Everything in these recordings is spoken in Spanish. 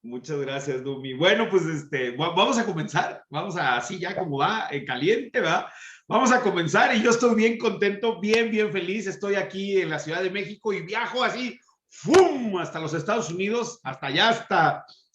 Muchas gracias, Dumi. Bueno, pues vamos a comenzar. Vamos a, así ya como va, en caliente, ¿verdad? Vamos a comenzar y yo estoy bien contento, bien feliz. Estoy aquí en la Ciudad de México y viajo así, ¡fum! Hasta los Estados Unidos, hasta allá,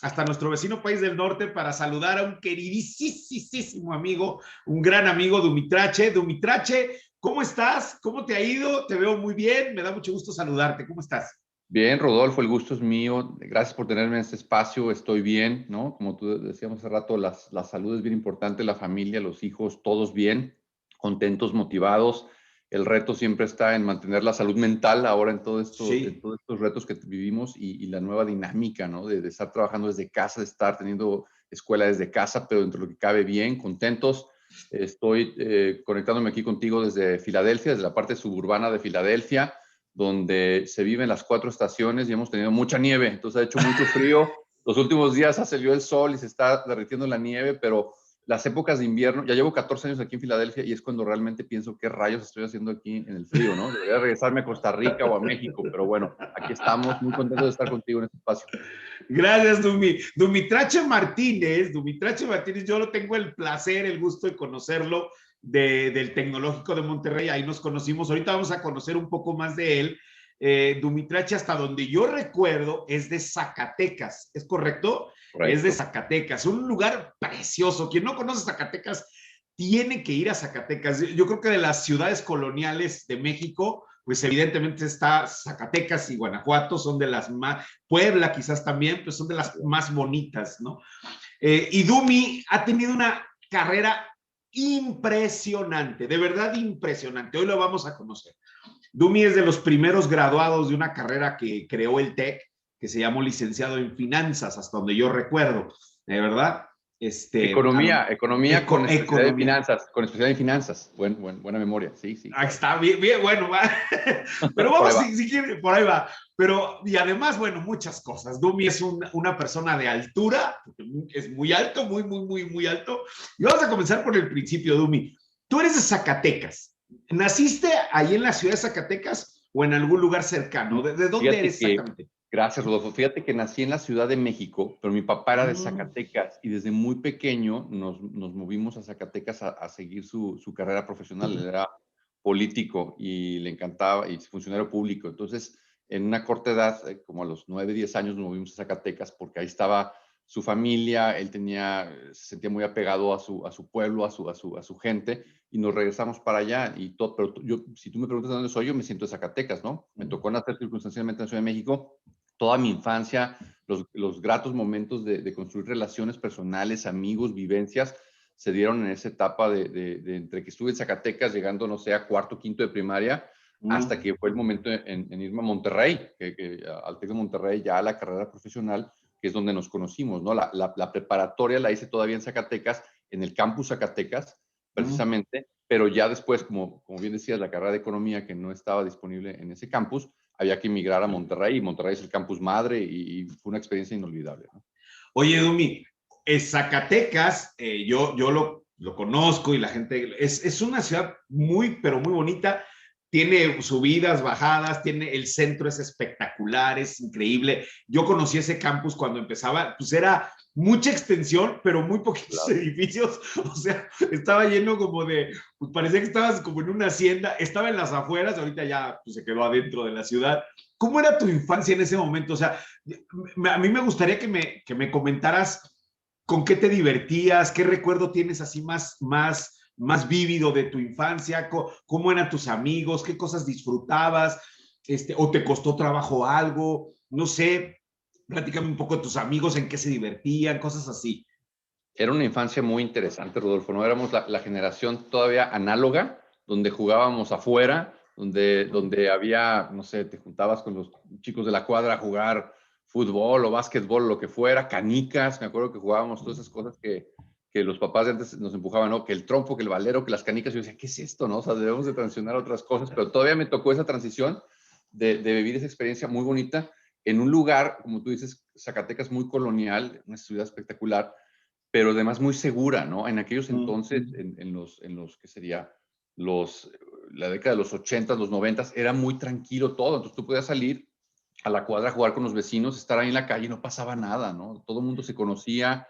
hasta nuestro vecino país del norte para saludar a un queridísimo amigo, un gran amigo, Dumitrache. Dumitrache, ¿cómo estás? ¿Cómo te ha ido? Te veo muy bien. Me da mucho gusto saludarte. ¿Cómo estás? Bien, Rodolfo, el gusto es mío. Gracias por tenerme en este espacio. Estoy bien, ¿no? Como tú decíamos hace rato, la salud es bien importante, la familia, los hijos, todos bien, contentos, motivados. El reto siempre está en mantener la salud mental ahora en Sí. todos estos retos que vivimos y la nueva dinámica, ¿no? De estar trabajando desde casa, de estar teniendo escuela desde casa, pero dentro de lo que cabe bien, contentos. Estoy conectándome aquí contigo desde Filadelfia, desde la parte suburbana de Filadelfia, donde se viven las 4 estaciones y hemos tenido mucha nieve, entonces ha hecho mucho frío. Los últimos días ha salido el sol y se está derritiendo la nieve, pero las épocas de invierno, ya llevo 14 años aquí en Filadelfia y es cuando realmente pienso qué rayos estoy haciendo aquí en el frío, ¿no? Debería regresarme a Costa Rica o a México, pero bueno, aquí estamos, muy contentos de estar contigo en este espacio. Gracias, Dumi. Dumitrache Martínez, yo lo tengo el placer, el gusto de conocerlo del Tecnológico de Monterrey. Ahí nos conocimos. Ahorita vamos a conocer un poco más de él. Dumitrache, hasta donde yo recuerdo, es de Zacatecas. ¿Es correcto? Es de Correcto. Zacatecas, un lugar precioso. Quien no conoce Zacatecas tiene que ir a Zacatecas. Yo creo que de las ciudades coloniales de México, pues evidentemente está Zacatecas y Guanajuato, son de las más, Puebla quizás también, pues son de las más bonitas, ¿no? Y Dumi ha tenido una carrera impresionante, de verdad impresionante. Hoy lo vamos a conocer. Dumi es de los primeros graduados de una carrera que creó el TEC, que se llamó licenciado en finanzas, hasta donde yo recuerdo, de verdad. Economía con especialidad en Economía. finanzas, con especialidad en finanzas. Buena memoria, sí, sí, Ahí claro. está, bien, bueno, va. Pero Por ahí vamos, va. si quiere, por ahí va. Pero, y además, bueno, muchas cosas. Dumi es una persona de altura, es muy alto, muy alto. Y vamos a comenzar por el principio, Dumi. Tú eres de Zacatecas. ¿Naciste ahí en la ciudad de Zacatecas o en algún lugar cercano? ¿De dónde Fíjate eres que, exactamente? gracias Rodolfo, fíjate que nací en la Ciudad de México, pero mi papá era de Mm, Zacatecas y desde muy pequeño nos movimos a Zacatecas a seguir su carrera profesional. Él era político y le encantaba, y funcionario público. Entonces, en una corta edad, como a los 9, 10 años, nos movimos a Zacatecas porque ahí estaba su familia, él se sentía muy apegado a su pueblo, a su gente, y nos regresamos para allá. Y todo, pero yo, si tú me preguntas de dónde soy, yo me siento de Zacatecas, ¿no? Me tocó nacer circunstancialmente en la Ciudad de México. Toda mi infancia, los gratos momentos de construir relaciones personales, amigos, vivencias, se dieron en esa etapa de entre que estuve en Zacatecas, llegando, no sé, a cuarto, quinto de primaria, hasta mm. que fue el momento en irme a Monterrey, al TEC de Monterrey, ya a la carrera profesional, que es donde nos conocimos, ¿no? La preparatoria la hice todavía en Zacatecas, en el campus Zacatecas, Mm. precisamente, pero ya después, como bien decías, la carrera de economía que no estaba disponible en ese campus, había que emigrar a Monterrey, y Monterrey es el campus madre, y fue una experiencia inolvidable, ¿no? Oye, Dumi, Zacatecas, yo lo conozco y la gente, es una ciudad muy, pero muy bonita. Tiene subidas, bajadas, tiene el centro es espectacular, es increíble. Yo conocí ese campus cuando empezaba, pues era mucha extensión, pero muy poquitos Claro. edificios. O sea, estaba lleno como de, pues parecía que estabas como en una hacienda. Estaba en las afueras, ahorita ya pues, se quedó adentro de la ciudad. ¿Cómo era tu infancia en ese momento? O sea, a mí me gustaría que me comentaras con qué te divertías, qué recuerdo tienes así más vívido de tu infancia, cómo eran tus amigos, qué cosas disfrutabas, o te costó trabajo algo, no sé, platícame un poco de tus amigos, en qué se divertían, cosas así. Era una infancia muy interesante, Rodolfo. No éramos la generación todavía análoga, donde jugábamos afuera, donde había, no sé, te juntabas con los chicos de la cuadra a jugar fútbol o básquetbol, lo que fuera, canicas. Me acuerdo que jugábamos todas esas cosas que los papás de antes nos empujaban, ¿no? Que el trompo, que el valero, que las canicas. Yo decía, ¿qué es esto, no? O sea, debemos de transicionar a otras cosas, pero todavía me tocó esa transición de vivir esa experiencia muy bonita en un lugar, como tú dices, Zacatecas, muy colonial, una ciudad espectacular, pero además muy segura, ¿no? En aquellos entonces, en los que sería los, la década de los 80, los 90, era muy tranquilo todo. Entonces tú podías salir a la cuadra a jugar con los vecinos, estar ahí en la calle, no pasaba nada, ¿no? Todo el mundo se conocía.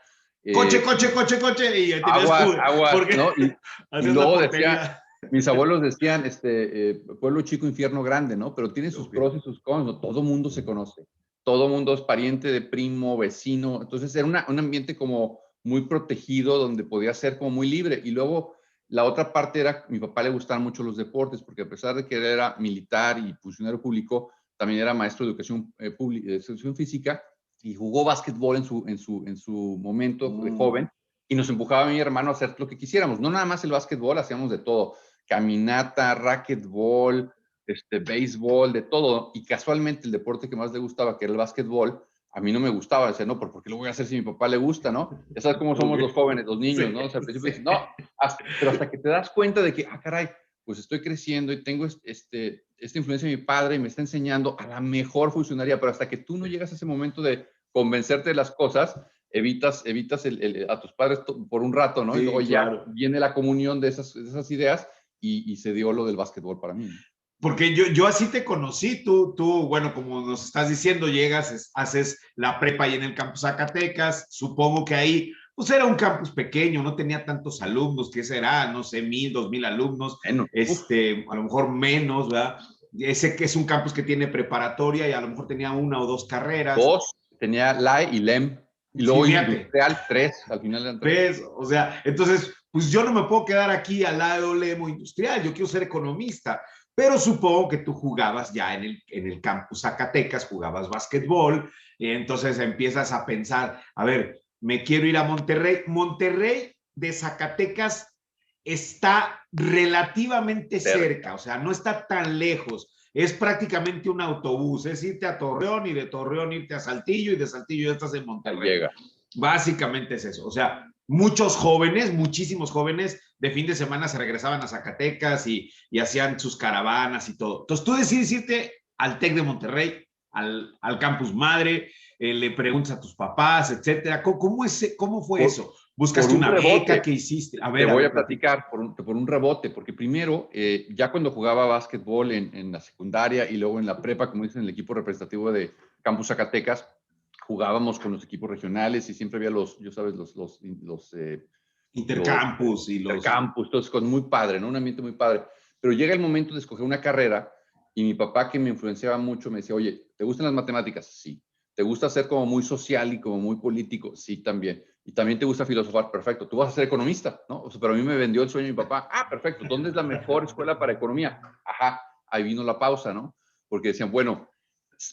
Coche, eh, coche, coche, coche, y ahí tenías Aguas, aguas, porque ¿no? Y hacías la luego decía, portería. mis abuelos decían, pueblo chico, infierno grande, ¿no? Pero tiene sus Ok. pros y sus cons, ¿no? Todo mundo se conoce, todo mundo es pariente de primo, vecino, entonces era un ambiente como muy protegido, donde podía ser como muy libre. Y luego la otra parte era, a mi papá le gustaban mucho los deportes, porque a pesar de que él era militar y funcionario público, también era maestro de educación física, y jugó básquetbol en su momento de joven, y nos empujaba a mi hermano a hacer lo que quisiéramos. No nada más el básquetbol, hacíamos de todo. Caminata, racquetbol, béisbol, de todo. Y casualmente el deporte que más le gustaba, que era el básquetbol, a mí no me gustaba. Decía, no, ¿por qué lo voy a hacer si a mi papá le gusta, no? Ya sabes cómo somos los Ok. jóvenes, los Sí, niños, ¿no? O sea, al principio sí. dices, no, pero hasta que te das cuenta de que, caray, pues estoy creciendo y tengo esta influencia de mi padre y me está enseñando, a la mejor funcionaría, pero hasta que tú no llegas a ese momento de convencerte de las cosas, evitas a tus padres por un rato, ¿no? Y luego Sí, ya claro. viene la comunión de esas ideas y se dio lo del básquetbol para mí, ¿no? Porque yo así te conocí, tú, bueno, como nos estás diciendo, llegas, haces la prepa ahí en el campus Zacatecas, supongo que ahí, pues era un campus pequeño, no tenía tantos alumnos, que será, no sé, 1,000, 2,000 alumnos, Bueno, a lo mejor menos, ¿verdad? Ese que es un campus que tiene preparatoria y a lo mejor tenía una o dos carreras. dos, tenía LAE y LEM, y Sí, luego fíjate, industrial, tres, al final eran tres. ¿ves? O sea, entonces, pues yo no me puedo quedar aquí al lado Lemo Industrial, yo quiero ser economista, pero supongo que tú jugabas ya en el campus Zacatecas, jugabas básquetbol, y entonces empiezas a pensar, a ver, me quiero ir a Monterrey. Monterrey de Zacatecas está relativamente cerca, Cerca, o sea, no está tan lejos. Es prácticamente un autobús, es irte a Torreón y de Torreón irte a Saltillo y de Saltillo ya estás en ahí Monterrey. llega. Básicamente es eso. O sea, muchos jóvenes, muchísimos jóvenes, de fin de semana se regresaban a Zacatecas y hacían sus caravanas y todo. Entonces tú decides irte al TEC de Monterrey, al campus madre, le preguntas a tus papás, etcétera. ¿Cómo fue Por, eso? por ¿Buscaste un una beca? rebote, ¿Qué hiciste? te A voy ver, a platica. platicar por un rebote, porque primero, ya cuando jugaba básquetbol en la secundaria y luego en la prepa, como dicen, el equipo representativo de Campus Zacatecas, jugábamos con los equipos regionales y siempre había yo sabes, los Intercampus y los... intercampus, entonces con muy padre, ¿no? Un ambiente muy padre. Pero llega el momento de escoger una carrera y mi papá, que me influenciaba mucho, me decía, oye, ¿te gustan las matemáticas? Sí. ¿Te gusta ser como muy social y como muy político? Sí, también. ¿Y también te gusta filosofar? Perfecto. Tú vas a ser economista, ¿no? O sea, pero a mí me vendió el sueño mi papá. Perfecto. ¿Dónde es la mejor escuela para economía? Ajá, ahí vino la pausa, ¿no? Porque decían, bueno,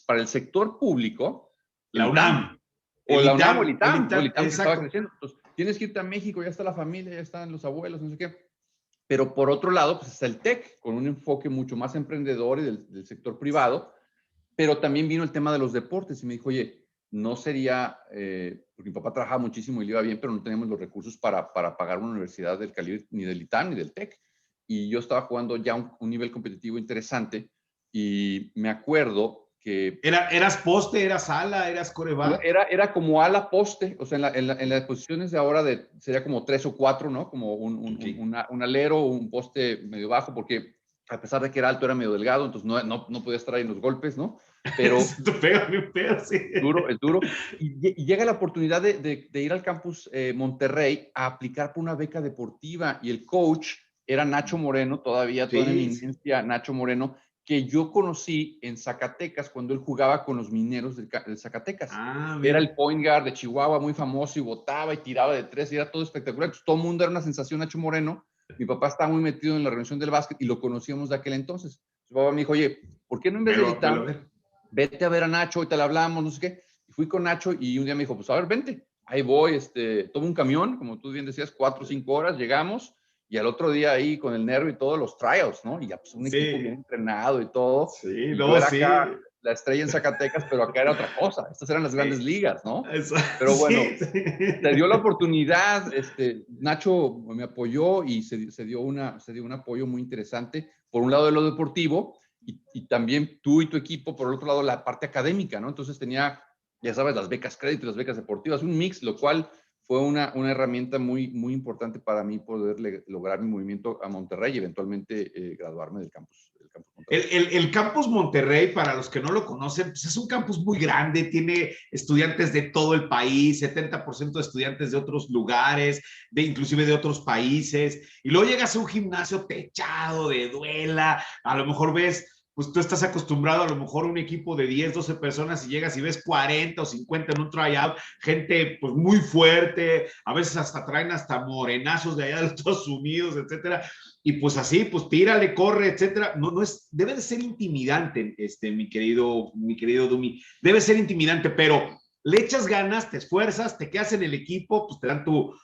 para el sector público, el La ITAM, UNAM, o el la UNAM o ITAM, el El ITAM, ITAM que estaba exacto. creciendo. Entonces, tienes que irte a México, ya está la familia, ya están los abuelos, no sé qué. Pero por otro lado, pues está el TEC, con un enfoque mucho más emprendedor y del sector privado, pero también vino el tema de los deportes y me dijo, oye, no sería, porque mi papá trabajaba muchísimo y le iba bien, pero no teníamos los recursos para pagar una universidad del calibre ni del ITAM ni del TEC. Y yo estaba jugando ya un nivel competitivo interesante y me acuerdo que ¿Eras poste, eras ala, eras coreback? era como ala poste, o sea, en las posiciones de ahora sería como 3 o 4, ¿no? Como Okay. un alero, un poste medio bajo, porque a pesar de que era alto, era medio delgado, entonces no podía estar ahí en los golpes, ¿no? Pero Se te pega bien feo, sí. es duro. Y llega la oportunidad de ir al campus Monterrey a aplicar por una beca deportiva y el coach era Nacho Moreno, todavía toda una Sí, sí. eminencia, Nacho Moreno, que yo conocí en Zacatecas cuando él jugaba con los mineros del Zacatecas. Era Mira. el point guard de Chihuahua, muy famoso, y botaba y tiraba de tres, y era todo espectacular. Entonces, todo el mundo era una sensación, Nacho Moreno. Mi papá estaba muy metido en la reunión del básquet y lo conocíamos de aquel entonces. Su papá me dijo, oye, ¿por qué no en vez del Velo a ITAM, ver. vete a ver a Nacho, ahorita le hablamos, no sé qué? Y fui con Nacho y un día me dijo, pues a ver, vente. Ahí voy, tomo un camión, como tú bien decías, 4 o 5 horas, llegamos, y al otro día ahí con el nervio y todos los tryouts, ¿no? Y ya pues un equipo bien Sí, entrenado y todo. sí, Y yo no, era sí. acá la estrella en Zacatecas, pero acá era otra cosa. Estas eran las grandes ligas, ¿no? Pero bueno, Sí, sí. se dio la oportunidad, Nacho me apoyó y se dio un apoyo muy interesante, por un lado de lo deportivo, y también tú y tu equipo, por el otro lado, la parte académica, ¿no? Entonces tenía, ya sabes, las becas crédito, las becas deportivas, un mix, lo cual fue una herramienta muy, muy importante para mí poder lograr mi movimiento a Monterrey y eventualmente graduarme del campus Campus Monterrey. El Campus Monterrey, para los que no lo conocen, pues es un campus muy grande, tiene estudiantes de todo el país, 70% de estudiantes de otros lugares, inclusive de otros países, y luego llegas a un gimnasio techado de duela, a lo mejor ves, pues tú estás acostumbrado a lo mejor a un equipo de 10, 12 personas y llegas y ves 40 o 50 en un tryout, gente pues muy fuerte, a veces hasta traen hasta morenazos de allá de Estados Unidos, etcétera. Y pues así, pues tírale, corre, etcétera. No, no es, debe de ser intimidante, mi querido Dumi. Debe ser intimidante, pero le echas ganas, te esfuerzas, te quedas en el equipo, pues te dan tu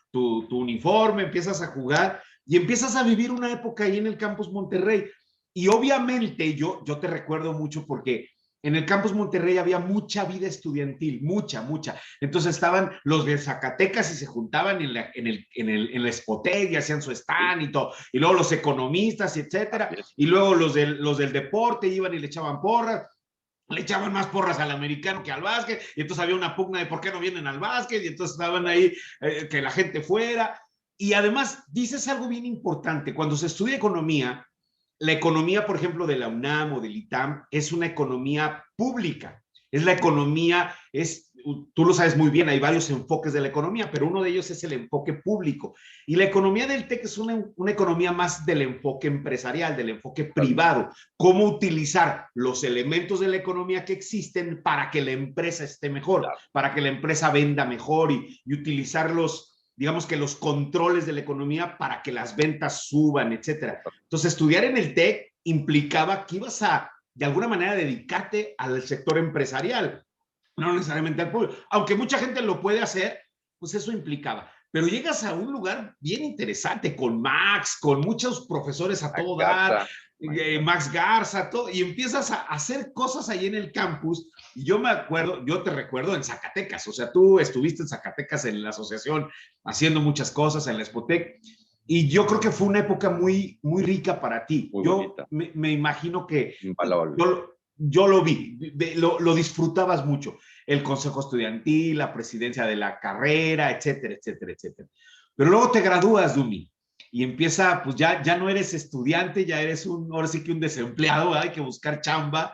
uniforme, empiezas a jugar y empiezas a vivir una época ahí en el Campus Monterrey. Y obviamente yo te recuerdo mucho porque en el Campus Monterrey había mucha vida estudiantil, mucha, mucha. Entonces estaban los de Zacatecas y se juntaban en la Espotec y hacían su stand y todo. Y luego los economistas, etcétera. Y luego los del deporte iban y le echaban porras. Le echaban más porras al americano que al básquet. Y entonces había una pugna de por qué no vienen al básquet. Y entonces estaban ahí que la gente fuera. Y además dices algo bien importante. Cuando se estudia economía, la economía, por ejemplo, de la UNAM o del ITAM es una economía pública. Es la economía, tú lo sabes muy bien, hay varios enfoques de la economía, pero uno de ellos es el enfoque público. Y la economía del TEC es una economía más del enfoque empresarial, del enfoque privado. Cómo utilizar los elementos de la economía que existen para que la empresa esté mejor, para que la empresa venda mejor y utilizarlos, digamos que los controles de la economía para que las ventas suban, etcétera. Entonces, estudiar en el TEC implicaba que ibas a, de alguna manera, dedicarte al sector empresarial, no necesariamente al público. Aunque mucha gente lo puede hacer, pues eso implicaba. Pero llegas a un lugar bien interesante, con Max, con muchos profesores a todo dar, Max Garza, todo, y empiezas a hacer cosas ahí en el campus. Y yo me acuerdo, yo te recuerdo en Zacatecas, o sea, tú estuviste en Zacatecas en la asociación haciendo muchas cosas en la Espotec, y yo creo que fue una época muy, muy rica para ti. Muy yo bonita. me imagino que yo lo vi, lo disfrutabas mucho. El consejo estudiantil, la presidencia de la carrera, etcétera, etcétera, etcétera. Pero luego te gradúas, Dumi, y empieza, pues ya no eres estudiante, ya eres ahora sí que un desempleado, ¿verdad? Hay que buscar chamba,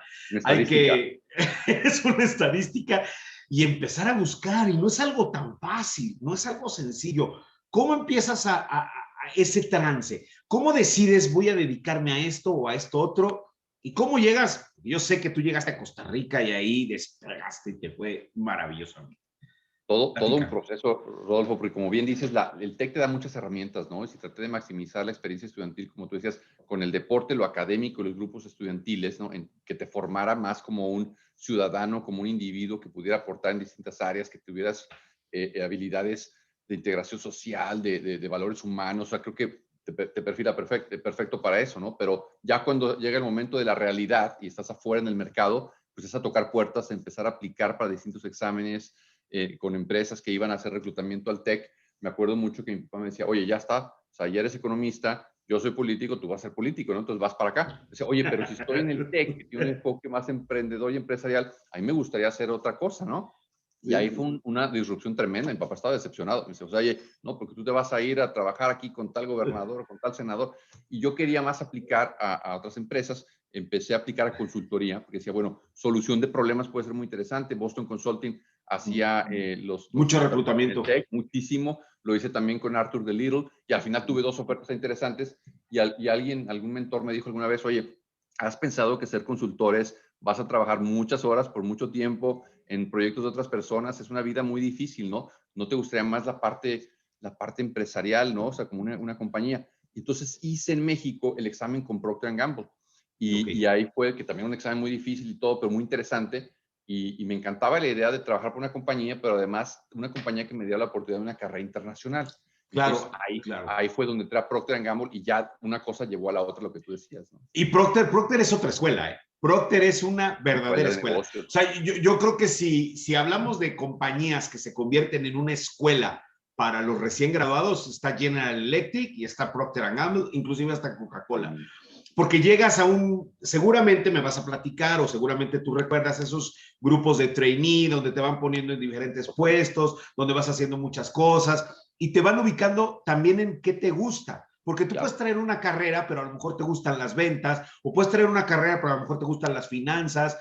es una estadística, y empezar a buscar, y no es algo tan fácil, no es algo sencillo. ¿Cómo empiezas a ese trance? ¿Cómo decides voy a dedicarme a esto o a esto otro? ¿Y cómo llegas? Yo sé que tú llegaste a Costa Rica y ahí despegaste y te fue maravilloso. Todo un proceso, Rodolfo, porque como bien dices, el TEC te da muchas herramientas, ¿no? Y si traté de maximizar la experiencia estudiantil, como tú decías, con el deporte, lo académico, los grupos estudiantiles, ¿no? Que te formara más como un ciudadano, como un individuo que pudiera aportar en distintas áreas, que tuvieras habilidades de integración social, de valores humanos. O sea, creo que te perfila perfecto para eso, ¿no? Pero ya cuando llega el momento de la realidad y estás afuera en el mercado, pues es a tocar puertas, a empezar a aplicar para distintos exámenes, con empresas que iban a hacer reclutamiento al TEC. Me acuerdo mucho que mi papá me decía, oye, ya está, o sea, ya eres economista, yo soy político, tú vas a ser político, ¿no? Entonces vas para acá. Decía, oye, pero si estoy en el TEC, que tiene un enfoque más emprendedor y empresarial, a mí me gustaría hacer otra cosa, ¿no? Y ahí fue una disrupción tremenda. Mi papá estaba decepcionado. Me dice, o sea, oye, no, porque tú te vas a ir a trabajar aquí con tal gobernador o con tal senador. Y yo quería más aplicar a otras empresas. Empecé a aplicar a consultoría, porque decía, bueno, solución de problemas puede ser muy interesante. Boston Consulting hacía mucho reclutamiento. Muchísimo. Lo hice también con Arthur de Little. Y al final tuve 2 ofertas interesantes. Y algún mentor me dijo alguna vez, oye, ¿has pensado que ser consultores vas a trabajar muchas horas por mucho tiempo en proyectos de otras personas? Es una vida muy difícil, ¿no? ¿No te gustaría más la parte empresarial, ¿no? O sea, como una compañía. Entonces hice en México el examen con Procter & Gamble. Y ahí fue que también un examen muy difícil y todo, pero muy interesante. Y me encantaba la idea de trabajar por una compañía, pero además una compañía que me dio la oportunidad de una carrera internacional. Claro, ahí fue donde entré a Procter & Gamble y ya una cosa llevó a la otra, lo que tú decías, ¿no? Y Procter es otra escuela, ¿eh? Procter es una verdadera escuela. O sea, yo creo que si hablamos de compañías que se convierten en una escuela para los recién graduados, está General Electric y está Procter & Gamble, inclusive hasta Coca-Cola. Porque llegas seguramente me vas a platicar o seguramente tú recuerdas esos grupos de trainee donde te van poniendo en diferentes puestos, donde vas haciendo muchas cosas y te van ubicando también en qué te gusta. Porque tú puedes traer una carrera, pero a lo mejor te gustan las ventas, o puedes traer una carrera, pero a lo mejor te gustan las finanzas,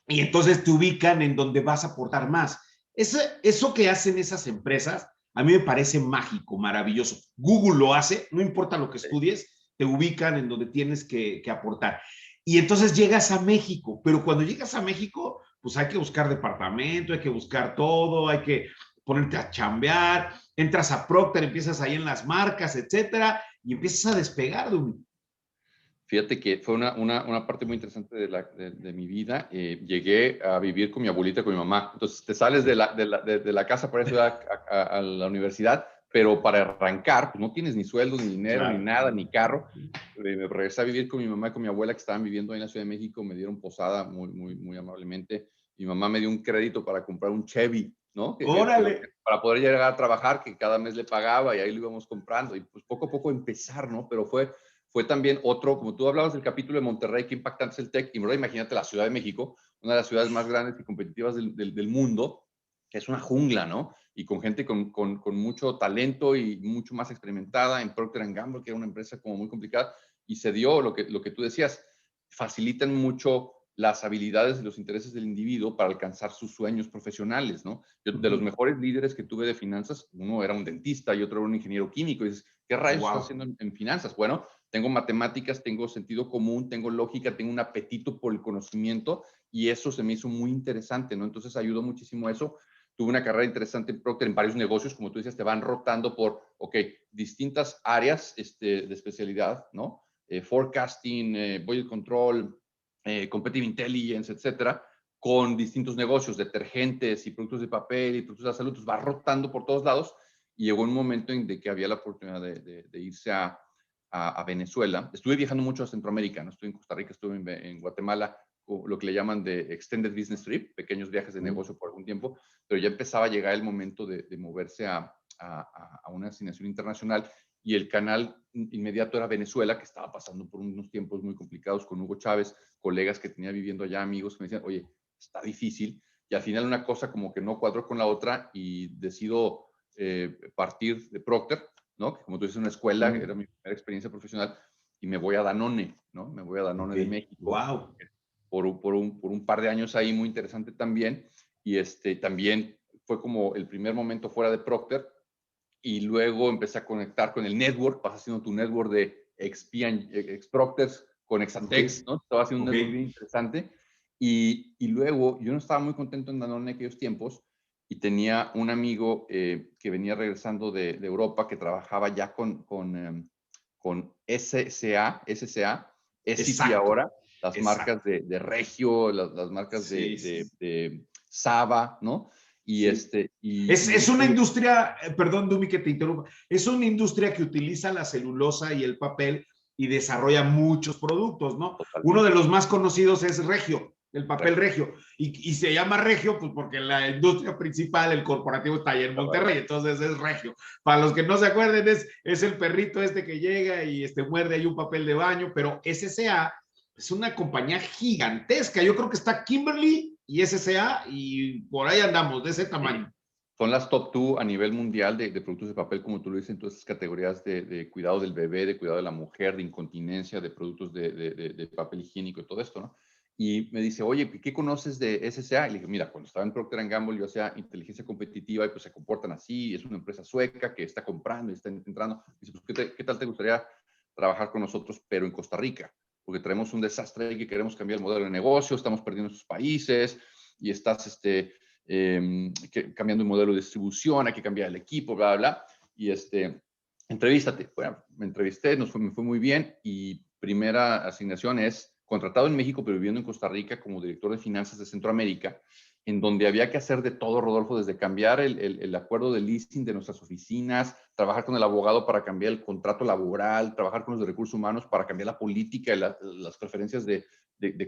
y entonces te ubican en donde vas a aportar más. Eso que hacen esas empresas, a mí me parece mágico, maravilloso. Google lo hace, no importa lo que estudies, te ubican en donde tienes que aportar. Y entonces llegas a México, pero cuando llegas a México, pues hay que buscar departamento, hay que buscar todo, hay que ponerte a chambear, entras a Procter, empiezas ahí en las marcas, etcétera, y empiezas a despegar, Dumi. Fíjate que fue una parte muy interesante de mi vida. Llegué a vivir con mi abuelita, con mi mamá. Entonces, te sales de la casa para ir a la universidad, pero para arrancar, pues no tienes ni sueldo, ni dinero, ni nada, ni carro. Me regresé a vivir con mi mamá y con mi abuela, que estaban viviendo ahí en la Ciudad de México. Me dieron posada muy amablemente. Mi mamá me dio un crédito para comprar un Chevy, ¿no? ¡Órale! Para poder llegar a trabajar, que cada mes le pagaba y ahí lo íbamos comprando. Y pues poco a poco empezar, ¿no? Pero fue también otro, como tú hablabas del capítulo de Monterrey, qué impactante es el tech, y verdad, imagínate la Ciudad de México, una de las ciudades más grandes y competitivas del mundo, que es una jungla, ¿no? Y con gente con mucho talento y mucho más experimentada en Procter Gamble, que era una empresa como muy complicada, y se dio lo que tú decías, facilitan mucho las habilidades y los intereses del individuo para alcanzar sus sueños profesionales, ¿no? Yo, de los mejores líderes que tuve de finanzas, uno era un dentista y otro era un ingeniero químico, y dices, ¿qué rayos estás haciendo en finanzas? Bueno, tengo matemáticas, tengo sentido común, tengo lógica, tengo un apetito por el conocimiento y eso se me hizo muy interesante, ¿no? Entonces ayudó muchísimo a eso. Tuve una carrera interesante en Procter, en varios negocios, como tú dices, te van rotando por, distintas áreas de especialidad, ¿no? Forecasting, budget control, competitive intelligence, etcétera, con distintos negocios, detergentes y productos de papel y productos de salud, pues va rotando por todos lados y llegó un momento en que había la oportunidad de irse a Venezuela. Estuve viajando mucho a Centroamérica, ¿no? Estuve en Costa Rica, estuve en Guatemala, lo que le llaman de Extended Business Trip, pequeños viajes de negocio por algún tiempo, pero ya empezaba a llegar el momento de moverse a una asignación internacional y el canal inmediato era Venezuela, que estaba pasando por unos tiempos muy complicados con Hugo Chávez, colegas que tenía viviendo allá, amigos que me decían, oye, está difícil, y al final una cosa como que no cuadró con la otra y decido partir de Procter, ¿no? Que como tú dices, una escuela, era mi primera experiencia profesional, y me voy a Danone, ¿no? Me voy a Danone de México. Wow. Por un par de años ahí, muy interesante también. Y también fue como el primer momento fuera de Procter, y luego empecé a conectar con el network, vas haciendo tu network de ex-Procters con Exatex, ¿no? Estaba haciendo un network bien interesante. Y luego yo no estaba muy contento en Danone en aquellos tiempos, y tenía un amigo que venía regresando de Europa, que trabajaba ya con SCA, SCP ahora, las marcas de Regio, las marcas de Saba, ¿no? Y es una industria, perdón, Dumi, que te interrumpa, es una industria que utiliza la celulosa y el papel y desarrolla muchos productos, ¿no? Totalmente. Uno de los más conocidos es Regio, el papel Regio, y se llama Regio pues porque la industria principal, el corporativo, está allá en Monterrey, entonces es Regio. Para los que no se acuerden, es el perrito este que llega y muerde ahí un papel de baño, pero SCA es una compañía gigantesca, yo creo que está Kimberly y SCA y por ahí andamos, de ese tamaño. Son las top 2 a nivel mundial de productos de papel, como tú lo dices, en todas esas categorías de cuidado del bebé, de cuidado de la mujer, de incontinencia, de productos de papel higiénico y todo esto, ¿no? Y me dice, oye, ¿qué conoces de SCA? Y le dije, mira, cuando estaba en Procter & Gamble yo hacía inteligencia competitiva y pues se comportan así, es una empresa sueca que está comprando y está entrando. Dice, pues, ¿qué tal te gustaría trabajar con nosotros, pero en Costa Rica? Porque traemos un desastre y que queremos cambiar el modelo de negocio, estamos perdiendo sus países y estás cambiando el modelo de distribución, hay que cambiar el equipo, bla, bla, bla. Y entrevístate. Bueno, me entrevisté, me fue muy bien, y primera asignación es contratado en México, pero viviendo en Costa Rica como director de finanzas de Centroamérica, en donde había que hacer de todo, Rodolfo, desde cambiar el acuerdo de leasing de nuestras oficinas, trabajar con el abogado para cambiar el contrato laboral, trabajar con los de recursos humanos para cambiar la política y las preferencias de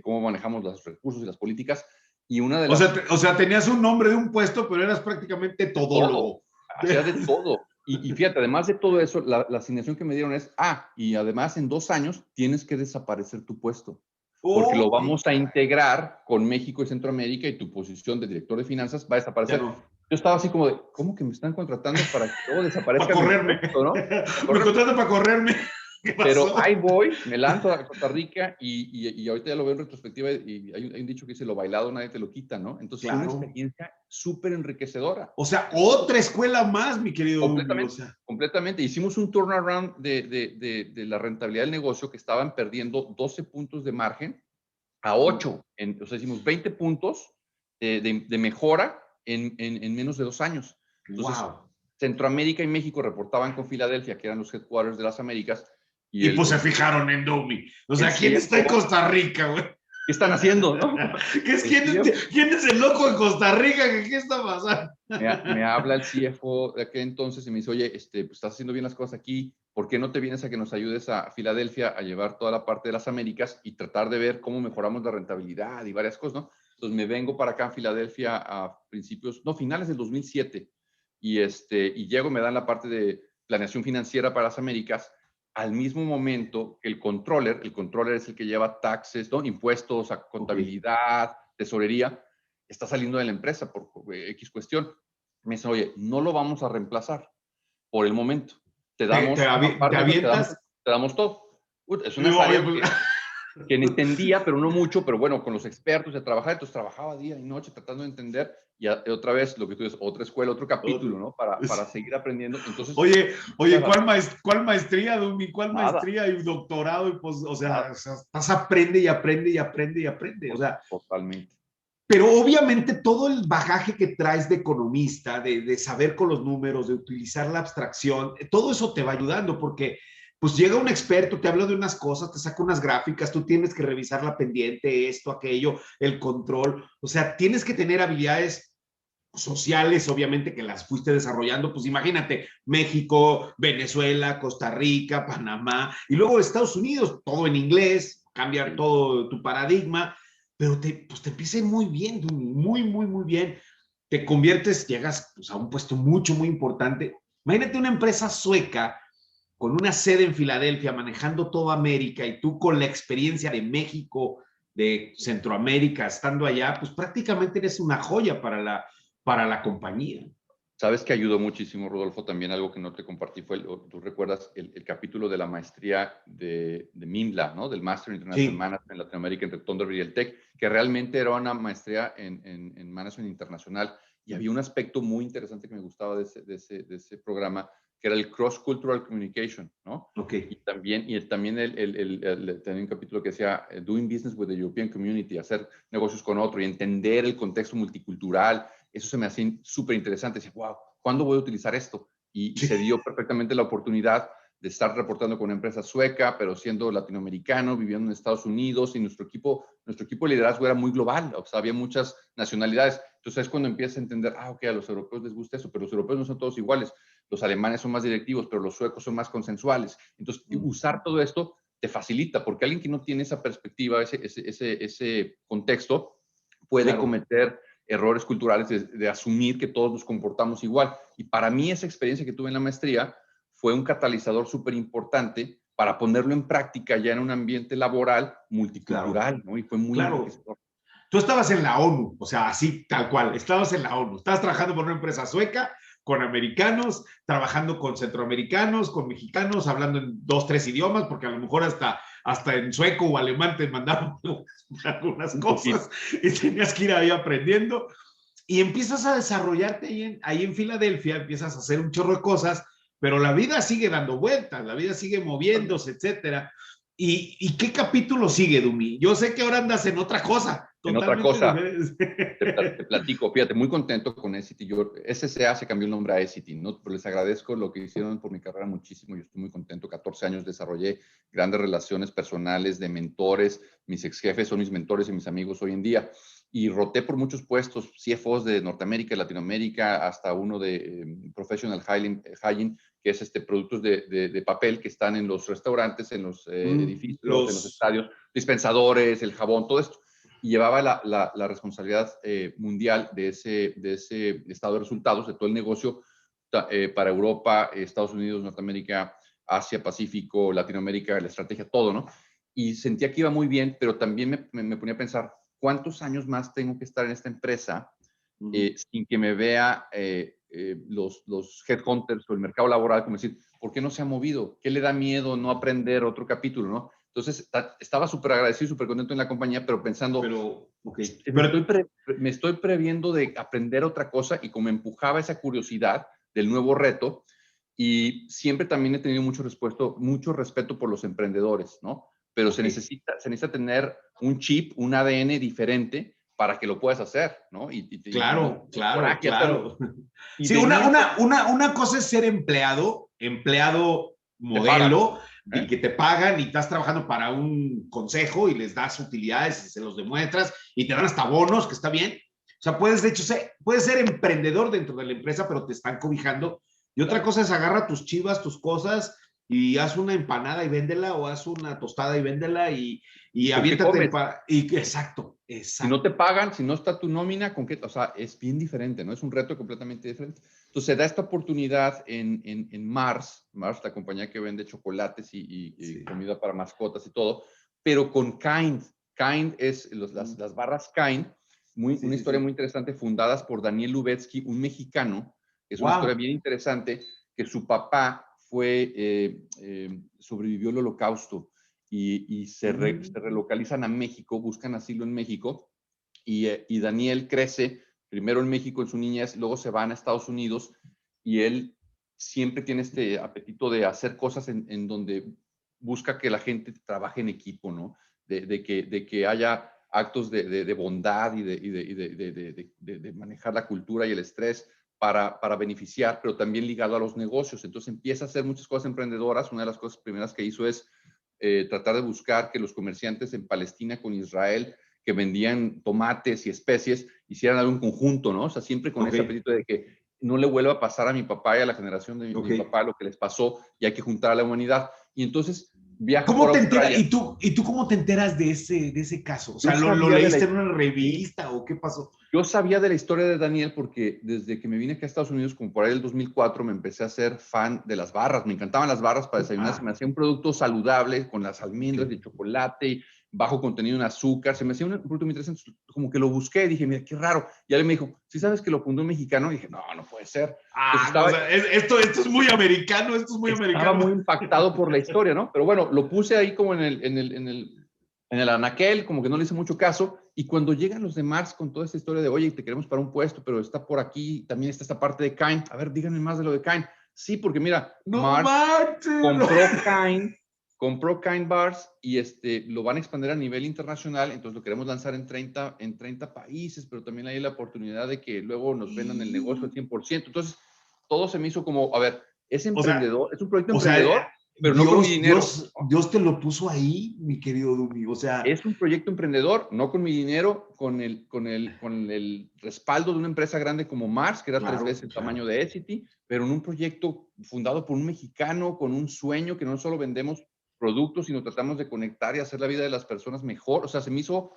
cómo manejamos los recursos y las políticas. Y una de las... O sea, tenías un nombre de un puesto, pero eras prácticamente todólogo. Hacía de todo. Y fíjate, además de todo eso, la asignación que me dieron es, y además en 2 años tienes que desaparecer tu puesto, porque lo vamos a integrar con México y Centroamérica, y tu posición de director de finanzas va a desaparecer. yo estaba así como de, ¿cómo que me están contratando para que todo desaparezca? Para correrme. ¿No? Me contratan para correrme. ¿Qué pasó? Pero ahí voy, me lanzo a Costa Rica y ahorita ya lo veo en retrospectiva y hay un dicho que dice, lo bailado nadie te lo quita, ¿no? Entonces fue una Claro. experiencia súper enriquecedora. O sea, otra escuela más, mi querido Umi. O Completamente, sea, completamente. Hicimos un turnaround de la rentabilidad del negocio que estaban perdiendo 12 puntos de margen a 8. O sea, hicimos 20 puntos de mejora en menos de 2 años. Entonces, wow. Centroamérica y México reportaban con Filadelfia, que eran los headquarters de las Américas, y Y pues se fijaron en Dumi. O el sea, ¿quién está en CFO, Costa Rica, güey? ¿qué están haciendo, no? ¿Quién es el loco en Costa Rica? ¿Qué está pasando? Me habla el CFO de aquel entonces y me dice, oye, pues estás haciendo bien las cosas aquí, ¿por qué no te vienes a que nos ayudes a Filadelfia a llevar toda la parte de las Américas y tratar de ver cómo mejoramos la rentabilidad y varias cosas, ¿no? Entonces me vengo para acá en Filadelfia a finales del 2007 y llego, me dan la parte de planeación financiera para las Américas al mismo momento que el controller es el que lleva taxes, ¿no? Impuestos, contabilidad, tesorería, está saliendo de la empresa por X cuestión. Me dicen, oye, no lo vamos a reemplazar por el momento. Te damos un Te apartment, avientas. te damos todo. Es unas Oye, áreas pues, que no entendía, pero no mucho, pero bueno, con los expertos de trabajar, entonces trabajaba día y noche tratando de entender y otra vez lo que tú dices, otra escuela, otro capítulo, ¿no? Para seguir aprendiendo. Entonces, oye, ¿cuál maestría, Dumi? ¿Cuál nada, maestría y doctorado? Y pues, o sea, nada, estás aprende y aprende y aprende y aprende. O sea, totalmente. pero obviamente todo el bagaje que traes de economista, de saber con los números, de utilizar la abstracción, todo eso te va ayudando porque pues llega un experto, te habla de unas cosas, te saca unas gráficas, tú tienes que revisar la pendiente, esto, aquello, el control, o sea, tienes que tener habilidades sociales, obviamente que las fuiste desarrollando, pues imagínate, México, Venezuela, Costa Rica, Panamá, y luego Estados Unidos, todo en inglés, cambia Sí. todo tu paradigma, pero pues te empieza muy bien, muy, muy, muy bien. Te conviertes, llegas pues, a un puesto muy importante. Imagínate una empresa sueca con una sede en Filadelfia, manejando toda América, y tú con la experiencia de México, de Centroamérica, estando allá, pues prácticamente eres una joya para la compañía. Sabes que ayudó muchísimo, Rodolfo, también algo que no te compartí fue, tú recuerdas el capítulo de la maestría de MINLA, ¿no? Del Master in International Sí, Management en Latinoamérica entre Thunderbird y el TEC, que realmente era una maestría en Management Internacional. Y había un aspecto muy interesante que me gustaba de ese programa, que era el Cross-Cultural Communication, ¿no? ok. Y también tenía un capítulo que decía Doing Business with the European Community, hacer negocios con otro y entender el contexto multicultural. Eso se me hacía súper interesante. Decía, wow, ¿cuándo voy a utilizar esto? Y Sí, se dio perfectamente la oportunidad de estar reportando con una empresa sueca, pero siendo latinoamericano, viviendo en Estados Unidos, y nuestro equipo de liderazgo era muy global, o sea, había muchas nacionalidades. Entonces es cuando empiezas a entender, ok, a los europeos les gusta eso, pero los europeos no son todos iguales. Los alemanes son más directivos, pero los suecos son más consensuales. Entonces, usar todo esto te facilita, porque alguien que no tiene esa perspectiva, ese contexto, puede claro. cometer errores culturales de asumir que todos nos comportamos igual. Y para mí esa experiencia que tuve en la maestría fue un catalizador súper importante para ponerlo en práctica ya en un ambiente laboral Claro, multicultural, ¿no? Y fue muy claro. enriquecedor. Tú estabas en la ONU, o sea, así tal cual, estabas en la ONU, estabas trabajando por una empresa sueca, con americanos, trabajando con centroamericanos, con mexicanos, hablando en 2, 3 idiomas, porque a lo mejor hasta en sueco o alemán te mandaban algunas Un poquito. cosas y tenías que ir ahí aprendiendo. Y empiezas a desarrollarte ahí en Filadelfia, empiezas a hacer un chorro de cosas, pero la vida sigue dando vueltas, la vida sigue moviéndose, etcétera. ¿Y qué capítulo sigue, Dumi? Yo sé que ahora andas en otra cosa, En otra totalmente cosa, diferente. te platico, fíjate, muy contento con Essity. SCA se cambió el nombre a Essity, ¿no? Pero les agradezco lo que hicieron por mi carrera muchísimo. Yo estoy muy contento. 14 años desarrollé grandes relaciones personales de mentores. Mis ex jefes son mis mentores y mis amigos hoy en día. Y roté por muchos puestos, CFOs de Norteamérica, Latinoamérica, hasta uno de Professional Hygiene, que es productos de papel que están en los restaurantes, en los edificios, en los Los, estadios, dispensadores, el jabón, todo esto, y llevaba la responsabilidad mundial de ese estado de resultados, de todo el negocio para Europa, Estados Unidos, Norteamérica, Asia, Pacífico, Latinoamérica, la estrategia, todo, ¿no? Y sentía que iba muy bien, pero también me ponía a pensar, ¿cuántos años más tengo que estar en esta empresa sin que me vea los headhunters o el mercado laboral, como decir, ¿por qué no se ha movido? ¿Qué le da miedo no aprender otro capítulo, no? Entonces, estaba súper agradecido, súper contento en la compañía, pero pensando, Pero, okay. me estoy previendo de aprender otra cosa, y como empujaba esa curiosidad del nuevo reto, y siempre también he tenido mucho respeto por los emprendedores, ¿no? Pero se necesita tener un chip, un ADN diferente para que lo puedas hacer, ¿no? Claro, claro, claro. Y Sí, venía, una cosa es ser empleado te pagan, modelo, y ¿eh? que te pagan y estás trabajando para un consejo y les das utilidades y se los demuestras y te dan hasta bonos, que está bien. O sea, de hecho, puedes ser emprendedor dentro de la empresa, pero te están cobijando. Y otra cosa es agarra tus chivas, tus cosas, y haz una empanada y véndela, o haz una tostada y véndela, y ¿Con qué aviéntate. comes? Exacto, Si no te exacto. pagan, si no está tu nómina, ¿con qué? O sea, es bien diferente, ¿no? Es un reto completamente diferente. Entonces, se da esta oportunidad en Mars, la compañía que vende chocolates y Sí. comida para mascotas y todo, pero con Kind. Kind es las barras Kind, Sí, una sí, historia sí. muy interesante, fundadas por Daniel Lubetsky, un mexicano. Es una historia Wow. bien interesante, que su papá sobrevivió al Holocausto, y se relocalizan a México, buscan asilo en México, y Daniel crece primero en México en su niñez, luego se van a Estados Unidos, y él siempre tiene este apetito de hacer cosas en donde busca que la gente trabaje en equipo, ¿no? De que haya actos de bondad y de manejar la cultura y el estrés para beneficiar, pero también ligado a los negocios. Entonces empieza a hacer muchas cosas emprendedoras. Una de las cosas primeras que hizo es tratar de buscar que los comerciantes en Palestina con Israel, que vendían tomates y especies, hicieran algo en conjunto, ¿no? O sea, siempre con ese Ok, apetito de que no le vuelva a pasar a mi papá y a la generación de ok. mi papá lo que les pasó, y hay que juntar a la humanidad. Y entonces viaja por ¿Cómo te enteras? Australia. ¿Y tú cómo te enteras de ese caso? O Yo sea, ¿lo sabía de leíste la, en una sí, revista o qué pasó? yo sabía de la historia de Daniel porque desde que me vine aquí a Estados Unidos, como por ahí del 2004, me empecé a ser fan de las barras. Me encantaban las barras para desayunar. Se Ah, me hacía un producto saludable con las ok. almendras de chocolate y bajo contenido en azúcar. Se me hacía un producto muy interesante. Como que lo busqué y dije, mira, qué raro. Y él me dijo, ¿sí sabes que lo fundó un mexicano? Y dije, no, no puede ser. Entonces O sea, esto es muy americano, esto es muy estaba americano. muy impactado por la historia, ¿no? Pero bueno, lo puse ahí como en el anaquel, como que no le hice mucho caso. Y cuando llegan los de Mars con toda esta historia de, oye, te queremos para un puesto, pero está por aquí, también está esta parte de Kind. A ver, díganme más de lo de Kind. Sí, porque mira, No Mars manches. compró Kind Bars, y lo van a expandir a nivel internacional. Entonces lo queremos lanzar en 30 países, pero también hay la oportunidad de que luego nos vendan el negocio al 100%. Entonces todo se me hizo como, a ver, es O sea, emprendedor, es un proyecto o sea, emprendedor, pero no con mi Dios, dinero, Dios, ¿no? Dios te lo puso ahí, mi querido Dumi. O sea, Es un proyecto emprendedor, no con mi dinero, con el respaldo de una empresa grande como Mars, que era 3 veces claro, el tamaño claro. de Essity, pero en un proyecto fundado por un mexicano con un sueño, que no solo vendemos productos, sino tratamos de conectar y hacer la vida de las personas mejor. O sea, se me hizo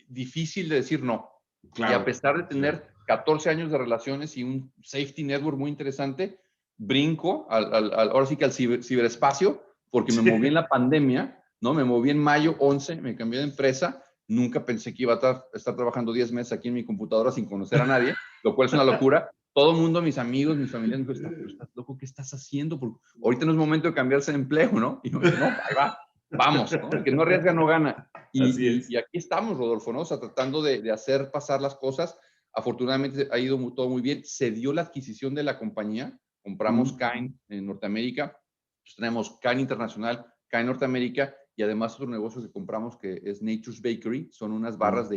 difícil de decir no. Y a Claro, pesar de claro. tener 14 años de relaciones y un safety network muy interesante, brinco ahora sí que al ciberespacio, porque me moví en la pandemia, ¿no? Me moví en mayo 11, me cambié de empresa. Nunca pensé que iba a estar trabajando 10 meses aquí en mi computadora sin conocer a nadie, lo cual es una locura. Todo el mundo, mis amigos, mis familiares, me dijo, pero estás loco, ¿qué estás haciendo? Porque ahorita no es momento de cambiarse de empleo, ¿no? Y yo, no, ahí va, vamos, ¿no? El que no arriesga no gana. Así Y es. aquí estamos, Rodolfo, ¿no? O sea, tratando de hacer pasar las cosas. Afortunadamente ha ido todo muy bien. Se dio la adquisición de la compañía. Compramos Kind en Norteamérica. Pues tenemos Kind Internacional, Kind Norteamérica, y además otro negocio que compramos que es Nature's Bakery. Son unas barras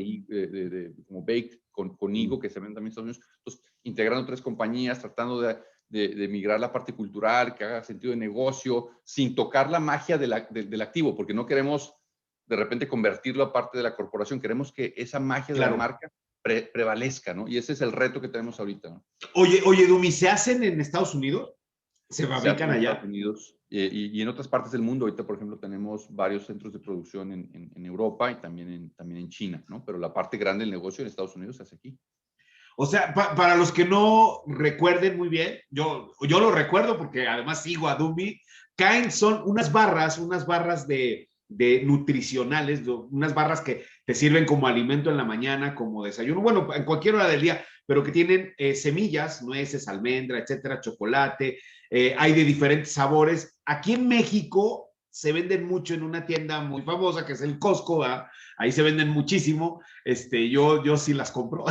como baked con higo que se venden también en Estados Unidos. Entonces, integrando 3 compañías, tratando de migrar la parte cultural, que haga sentido de negocio, sin tocar la magia del activo, porque no queremos de repente convertirlo a parte de la corporación. Queremos que esa magia de la Claro. marca prevalezca, ¿no? Y ese es el reto que tenemos ahorita, ¿no? Oye, Dumi, ¿se hacen en Estados Unidos? ¿Se Se hace fabrican en Estados allá? Unidos y en otras partes del mundo. Ahorita, por ejemplo, tenemos varios centros de producción en Europa y también en China, ¿no? Pero la parte grande del negocio en Estados Unidos se hace aquí. O sea, para los que no recuerden muy bien, yo lo recuerdo porque además sigo a Dumi. Kind son unas barras de nutricionales, unas barras que te sirven como alimento en la mañana, como desayuno, bueno, en cualquier hora del día, pero que tienen semillas, nueces, almendra, etcétera, chocolate, hay de diferentes sabores. Aquí en México se venden mucho en una tienda muy famosa que es el Costco, ¿verdad? Ahí se venden muchísimo. Yo sí las compro,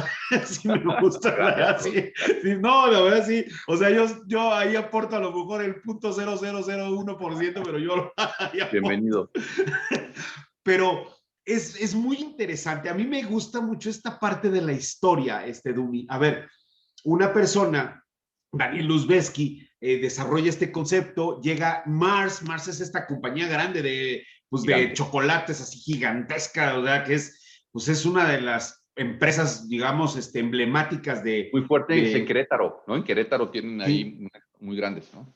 sí me gusta, ¿verdad? Gracias, Sí, sí, no, la verdad sí. O sea, yo ahí aporto a lo mejor el 0.0001%, pero yo ahí aporto. bienvenido. Pero es muy interesante. A mí me gusta mucho esta parte de la historia, Dumi. A ver, una persona, Daniel Luzbeski, desarrolla este concepto, llega Mars es esta compañía grande pues, de chocolates así gigantesca, ¿verdad? Que pues es una de las empresas, digamos, emblemáticas Muy fuerte en de Querétaro, ¿no? En Querétaro tienen sí, ahí muy grandes, ¿no?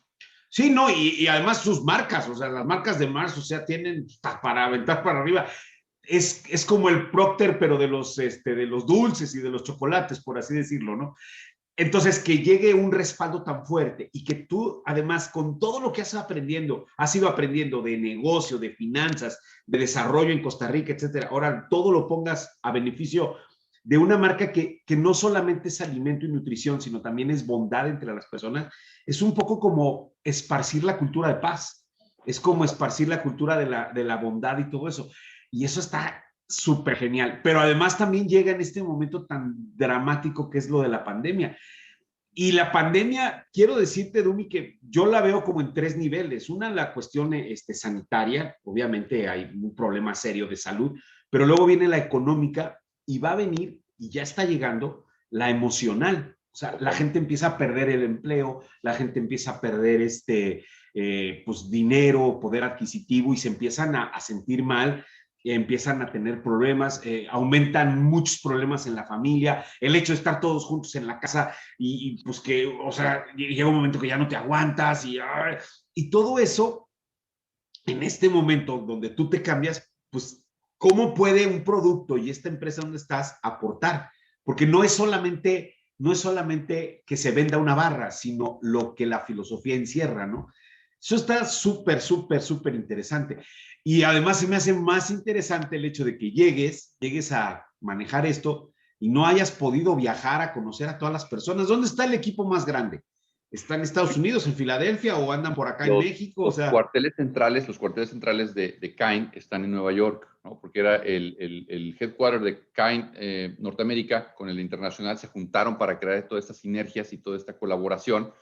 sí, no, y además sus marcas, o sea, las marcas de Mars, o sea, tienen para aventar para arriba. Es como el Procter, pero de los dulces y de los chocolates, por así decirlo, ¿no? Entonces, que llegue un respaldo tan fuerte y que tú, además, con todo lo que has ido aprendiendo de negocio, de finanzas, de desarrollo en Costa Rica, etcétera, ahora todo lo pongas a beneficio de una marca que no solamente es alimento y nutrición, sino también es bondad entre las personas, es un poco como esparcir la cultura de paz, es como esparcir la cultura de la bondad y todo eso. Y eso está súper genial, pero además también llega en este momento tan dramático que es lo de la pandemia. Y la pandemia, quiero decirte, Dumi, que yo la veo como en tres niveles. Una, la cuestión sanitaria, obviamente hay un problema serio de salud, pero luego viene la económica y va a venir, y ya está llegando, la emocional. O sea, la gente empieza a perder el empleo, la gente empieza a perder pues, dinero, poder adquisitivo y se empiezan a sentir mal, empiezan a tener problemas, aumentan muchos problemas en la familia, el hecho de estar todos juntos en la casa pues que, o sea, llega un momento que ya no te aguantas y todo eso en este momento donde tú te cambias, pues, ¿cómo puede un producto y esta empresa donde estás aportar? Porque no es solamente que se venda una barra, sino lo que la filosofía encierra, ¿no? Eso está súper, súper, súper interesante. Y además se me hace más interesante el hecho de que llegues a manejar esto y no hayas podido viajar a conocer a todas las personas. ¿Dónde está el equipo más grande? ¿Está en Estados Unidos, en Filadelfia o andan por acá en México? O sea, Los cuarteles centrales de Kind están en Nueva York, ¿no? Porque era el headquarter de Kind Norteamérica con el internacional, se juntaron para crear todas estas sinergias y toda esta colaboración,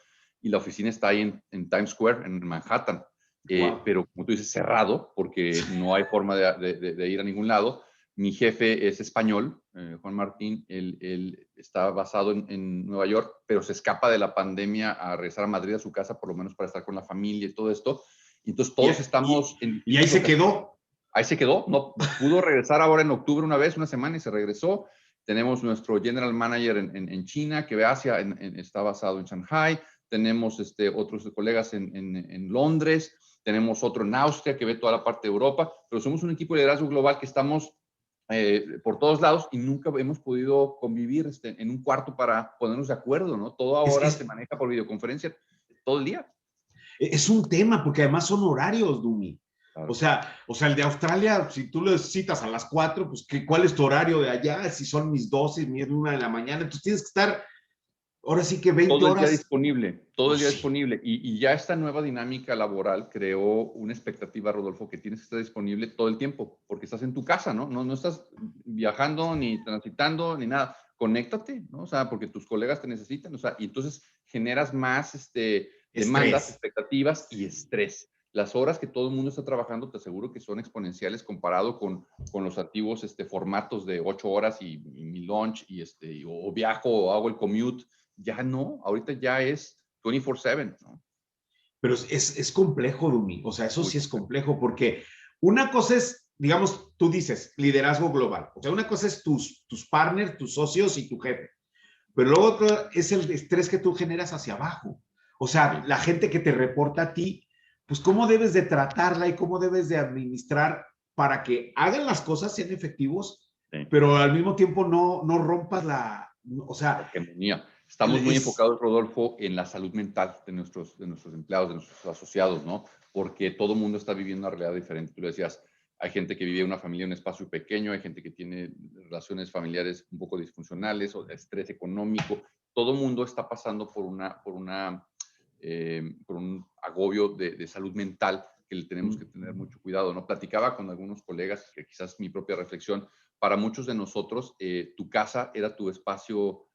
y la oficina está ahí en Times Square, en Manhattan, wow. pero como tú dices, cerrado, porque no hay forma de ir a ningún lado. Mi jefe es español, Juan Martín, él está basado en Nueva York, pero se escapa de la pandemia a regresar a Madrid, a su casa, por lo menos para estar con la familia y todo esto. Y entonces todos estamos en Y ahí distintas se locaciones. quedó. Ahí se quedó, no pudo regresar ahora en octubre una semana y se regresó. Tenemos nuestro general manager en China, que ve Asia, está basado en Shanghai. Tenemos otros colegas en Londres. Tenemos otro en Austria, que ve toda la parte de Europa. Pero somos un equipo de liderazgo global que estamos por todos lados y nunca hemos podido convivir en un cuarto para ponernos de acuerdo, ¿no? Todo ahora se maneja por videoconferencia todo el día. Es un tema, porque además son horarios, Dumi. Claro. O sea, el de Australia, si tú lo citas a las 4, pues ¿cuál es tu horario de allá? Si son mis 12, mi 1 de la mañana, entonces tienes que estar, ahora sí que 20 Todo el día horas. disponible, todo el Pues día sí, disponible. Y ya esta nueva dinámica laboral creó una expectativa, Rodolfo, que tienes que estar disponible todo el tiempo, porque estás en tu casa, ¿no? No estás viajando, ni transitando, ni nada. Conéctate, ¿no? O sea, porque tus colegas te necesitan, o sea, y entonces generas más demandas, estrés. expectativas y estrés. Las horas que todo el mundo está trabajando, te aseguro que son exponenciales comparado con los antiguos formatos de 8 horas y mi lunch, o viajo o hago el commute. Ya no, ahorita ya es 24/7, ¿no? Pero es complejo, Dumi. O sea, eso Muy sí es complejo. complejo, porque una cosa es, digamos, tú dices, liderazgo global. O sea, una cosa es tus partners, tus socios y tu jefe. Pero luego otro es el estrés que tú generas hacia abajo. O sea, Sí, la gente que te reporta a ti, pues cómo debes de tratarla y cómo debes de administrar para que hagan las cosas, sean efectivos, sí. pero al mismo tiempo no rompas o La sea, hegemonía. Estamos muy es, enfocados, Rodolfo, en la salud mental de nuestros empleados, de nuestros asociados, ¿no? Porque todo el mundo está viviendo una realidad diferente. Tú lo decías, hay gente que vive en una familia en un espacio pequeño, hay gente que tiene relaciones familiares un poco disfuncionales o de estrés económico. Todo mundo está pasando por un agobio de salud mental que le tenemos que tener mucho cuidado, ¿no? Platicaba con algunos colegas, que quizás mi propia reflexión, para muchos de nosotros, tu casa era tu espacio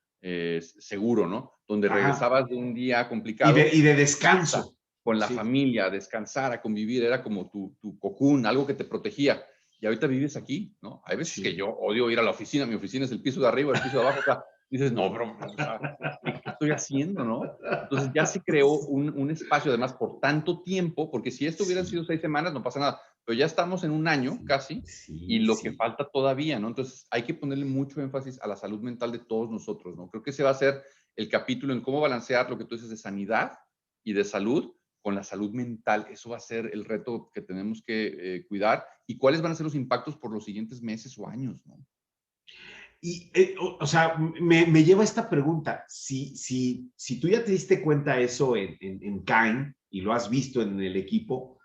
seguro, ¿no? Donde Ajá. regresabas de un día Y complicado de descanso. con la Sí. familia, a descansar, a convivir, era como tu cocoon, algo que te protegía. Y ahorita vives aquí, ¿no? Hay veces que Sí. yo odio ir a la oficina, mi oficina es el piso de arriba, el piso de abajo, o sea, dices, no, bro, o sea, ¿qué estoy haciendo, no? Entonces ya se creó un espacio, además, por tanto tiempo, porque si esto hubieran Sí, sido 6 semanas, no pasa nada, pero ya estamos en un año sí, casi, y sí, lo que sí. falta todavía, ¿no? Entonces hay que ponerle mucho énfasis a la salud mental de todos nosotros, ¿no? Creo que ese va a ser el capítulo en cómo balancear lo que tú dices de sanidad y de salud con la salud mental. Eso va a ser el reto que tenemos que cuidar y cuáles van a ser los impactos por los siguientes meses o años, ¿no? Y, o sea, me lleva a esta pregunta. Si tú ya te diste cuenta eso en Kind y lo has visto en el equipo,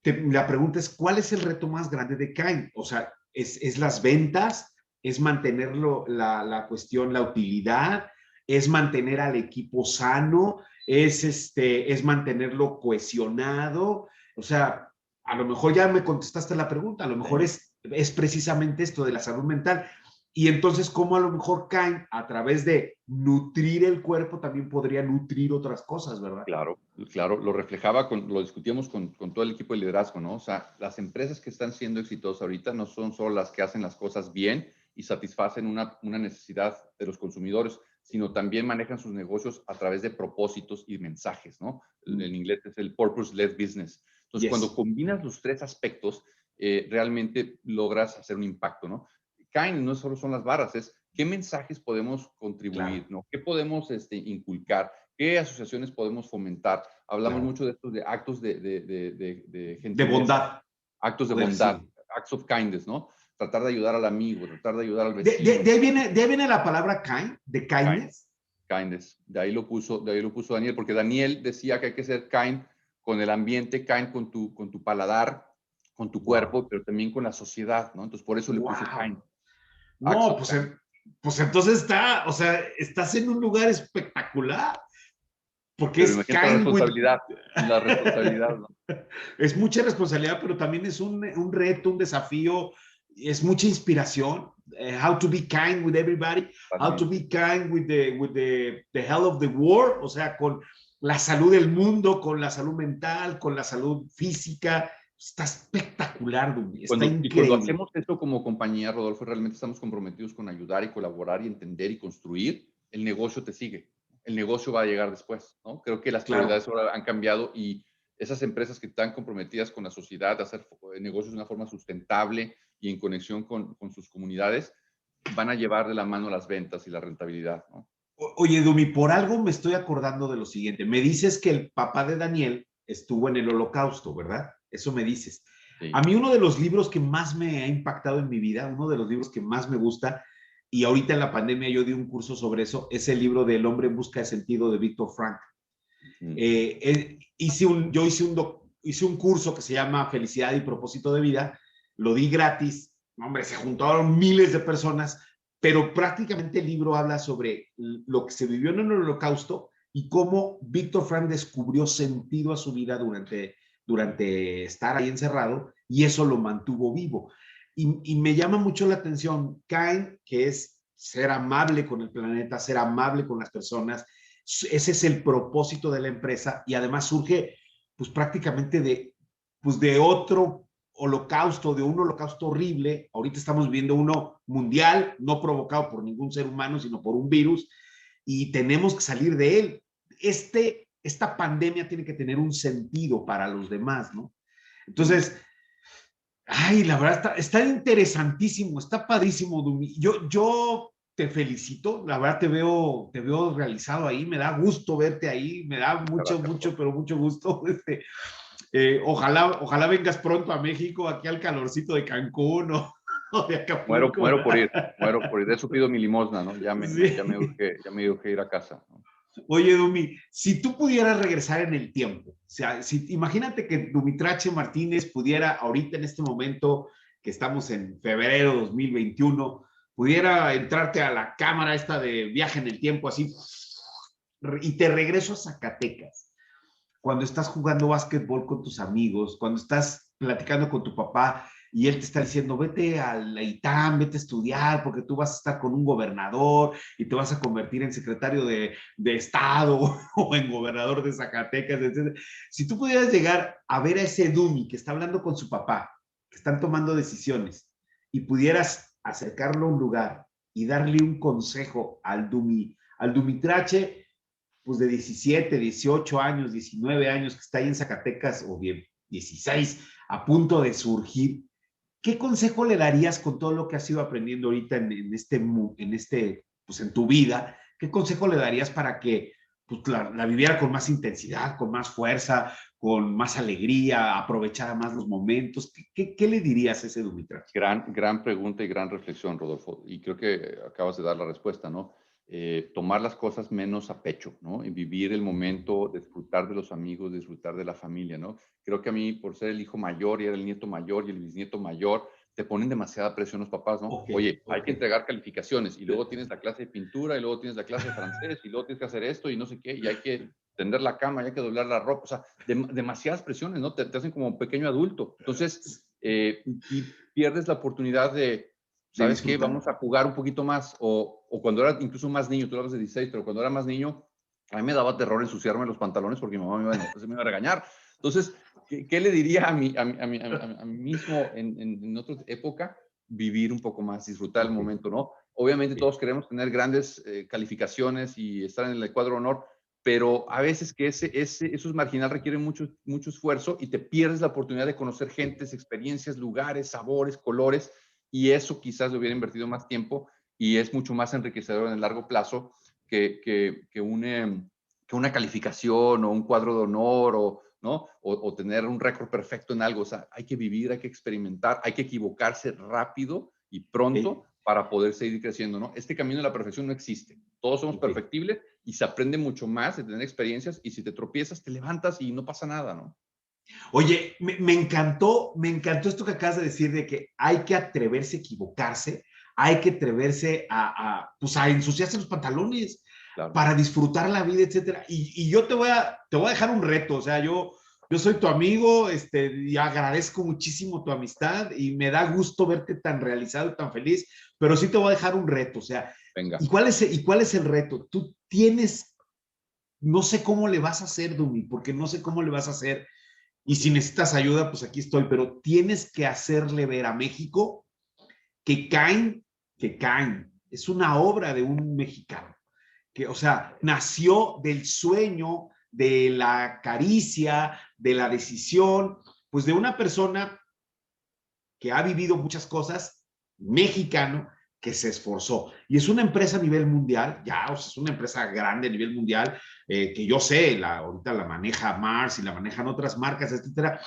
la pregunta es, ¿cuál es el reto más grande de Kind? O sea, ¿es las ventas? ¿Es mantenerlo, la cuestión, la utilidad? ¿Es mantener al equipo sano? ¿Es mantenerlo cohesionado? O sea, a lo mejor ya me contestaste la pregunta, a lo mejor Sí. es precisamente esto de la salud mental. Y entonces, ¿cómo a lo mejor Kind, a través de nutrir el cuerpo, también podría nutrir otras cosas, ¿verdad? Claro, claro, lo reflejaba, lo discutíamos con todo el equipo de liderazgo, ¿no? O sea, las empresas que están siendo exitosas ahorita no son solo las que hacen las cosas bien y satisfacen una necesidad de los consumidores, sino también manejan sus negocios a través de propósitos y mensajes, ¿no? En inglés es el purpose-led business. Entonces, cuando Yes. combinas los tres aspectos, realmente logras hacer un impacto, ¿no? Kind no solo son las barras, es qué mensajes podemos contribuir, Claro, ¿no? ¿Qué podemos inculcar? ¿Qué asociaciones podemos fomentar? Hablamos claro. mucho de estos de actos de De gentileza, bondad, actos de poder, bondad, sí. acts of kindness, ¿no? Tratar de ayudar al amigo, tratar de ayudar al De, de, vecino. de, ahí viene la palabra kind, de Kind, kindness. kindness. De ahí lo puso Daniel, porque Daniel decía que hay que ser kind con el ambiente, kind con tu paladar, con tu Wow, cuerpo, pero también con la sociedad, ¿no? Entonces, por eso le puso wow. kind, acts No, of kindness. pues entonces o sea, estás en un lugar espectacular, porque Pero es imagínate kind with... la responsabilidad, ¿no? Es mucha responsabilidad, pero también es un reto, un desafío, es mucha inspiración. How to be kind with everybody, how to Totalmente. be kind the health of the world, o sea, con la salud del mundo, con la salud mental, con la salud física. Está espectacular, Dubi, está Y cuando increíble. hacemos esto como compañía, Rodolfo, realmente estamos comprometidos con ayudar y colaborar y entender y construir, el negocio te sigue. El negocio va a llegar después, ¿no? Creo que las prioridades Claro. ahora han cambiado y esas empresas que están comprometidas con la sociedad, de hacer negocios de una forma sustentable y en conexión con sus comunidades, van a llevar de la mano las ventas y la rentabilidad, ¿no? Oye, Dumi, por algo me estoy acordando de lo siguiente. Me dices que el papá de Daniel estuvo en el Holocausto, ¿verdad? Eso me dices. A Sí. mí uno de los libros que más me ha impactado en mi vida, uno de los libros que más me gusta, y ahorita en la pandemia yo di un curso sobre eso, es el libro del hombre en busca de sentido de Víctor Frank. Mm. Hice un curso que se llama Felicidad y Propósito de Vida, lo di gratis, hombre, se juntaron miles de personas, pero prácticamente el libro habla sobre lo que se vivió en el Holocausto y cómo Víctor Frank descubrió sentido a su vida durante estar ahí encerrado y eso lo mantuvo vivo. Y me llama mucho la atención Kind, que es ser amable con el planeta, ser amable con las personas. Ese es el propósito de la empresa y además surge pues prácticamente pues, de otro holocausto, de un holocausto horrible. Ahorita estamos viendo uno mundial, no provocado por ningún ser humano, sino por un virus, y tenemos que salir de él. Esta pandemia tiene que tener un sentido para los demás, ¿no? Entonces, ay, la verdad está interesantísimo, está padrísimo, Dumi. Yo te felicito, la verdad te veo realizado ahí, me da gusto verte ahí, me da mucho, Gracias, mucho, Rodolfo. pero mucho gusto. Ojalá vengas pronto a México, aquí al calorcito de Cancún o de Acapulco. Muero por ir. De eso pido mi limosna, ¿no? Sí, Ya me urge ir a casa, ¿no? Oye, Dumi, si tú pudieras regresar en el tiempo, o sea, imagínate que Dumitrache Martínez pudiera ahorita en este momento, que estamos en febrero 2021, pudiera entrarte a la cámara esta de viaje en el tiempo así, y te regreso a Zacatecas, cuando estás jugando básquetbol con tus amigos, cuando estás platicando con tu papá y él te está diciendo, vete a la ITAM, vete a estudiar, porque tú vas a estar con un gobernador y te vas a convertir en secretario de Estado o en gobernador de Zacatecas, etc. Si tú pudieras llegar a ver a ese Dumi que está hablando con su papá, que están tomando decisiones, y pudieras acercarlo a un lugar y darle un consejo al Dumitrache, pues de 17, 18 años, 19 años, que está ahí en Zacatecas, o bien 16, a punto de surgir, ¿qué consejo le darías con todo lo que has ido aprendiendo ahorita pues en tu vida? ¿Qué consejo le darías para que pues, la viviera con más intensidad, con más fuerza, con más alegría, aprovechara más los momentos? ¿Qué le dirías a ese Dumitrat? Gran pregunta y gran reflexión, Rodolfo. Y creo que acabas de dar la respuesta, ¿no? Tomar las cosas menos a pecho, ¿no? Y vivir el momento, disfrutar de los amigos, disfrutar de la familia, ¿no? Creo que a mí, por ser el hijo mayor y era el nieto mayor y el bisnieto mayor, te ponen demasiada presión los papás, ¿no? Ok, Oye, hay ok. que entregar calificaciones y luego tienes la clase de pintura y luego tienes la clase de francés y luego tienes que hacer esto y no sé qué y hay que tender la cama y hay que doblar la ropa. O sea, demasiadas presiones, ¿no? Te hacen como un pequeño adulto. Entonces, y pierdes la oportunidad de, De ¿sabes qué? disfrutar. Vamos a jugar un poquito más. O cuando era incluso más niño, tú hablas de 16, pero cuando era más niño, a mí me daba terror ensuciarme los pantalones porque mi mamá me iba a regañar. Entonces, ¿qué le diría a mí mismo en otra época? Vivir un poco más, disfrutar el Ok, momento, ¿no? Obviamente ok. todos queremos tener grandes calificaciones y estar en el cuadro de honor, pero a veces que eso es marginal, requiere mucho esfuerzo y te pierdes la oportunidad de conocer gentes, experiencias, lugares, sabores, colores, y eso quizás le hubiera invertido más tiempo y es mucho más enriquecedor en el largo plazo que una calificación o un cuadro de honor ¿no? O tener un récord perfecto en algo. O sea, hay que vivir, hay que experimentar, hay que equivocarse rápido y Ok, pronto para poder seguir creciendo, ¿no? Este camino de la perfección no existe. Todos somos ok. perfectibles y se aprende mucho más de tener experiencias y si te tropiezas, te levantas y no pasa nada, ¿no? Oye, me encantó esto que acabas de decir de que hay que atreverse a equivocarse, hay que atreverse pues a ensuciarse los pantalones Claro. para disfrutar la vida, etcétera. Y yo te voy a dejar un reto, o sea, yo soy tu amigo, y agradezco muchísimo tu amistad y me da gusto verte tan realizado y tan feliz, pero sí te voy a dejar un reto, o sea, Venga. ¿y cuál es el reto? Tú tienes, no sé cómo le vas a hacer, Dumi, porque no sé cómo le vas a hacer y si necesitas ayuda, pues aquí estoy, pero tienes que hacerle ver a México que Cain, es una obra de un mexicano, que, o sea, nació del sueño, de la caricia, de la decisión, pues de una persona que ha vivido muchas cosas, mexicano, que se esforzó. Y es una empresa a nivel mundial, ya, o sea, es una empresa grande a nivel mundial, que yo sé, ahorita la maneja Mars y la manejan otras marcas, etcétera,